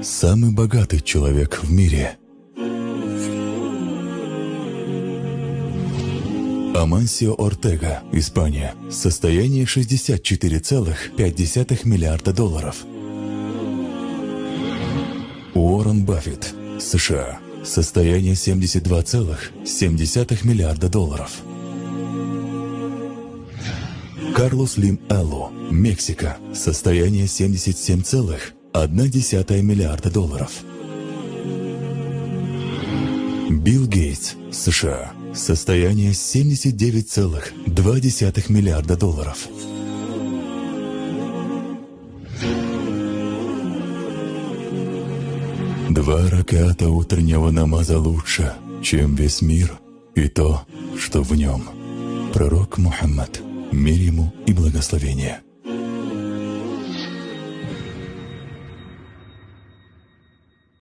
самый богатый человек в мире. Амансио Ортега, Испания. Состояние $64,5 миллиарда. Уоррен Баффет, США. Состояние $72,7 миллиарда. Карлос Лим Эллу, Мексика. Состояние $77,1 миллиарда. Билл Гейтс, США. Состояние $79,2 миллиарда. Два раката утреннего намаза лучше, чем весь мир и то, что в нем. Пророк Мухаммад, мир ему и благословение.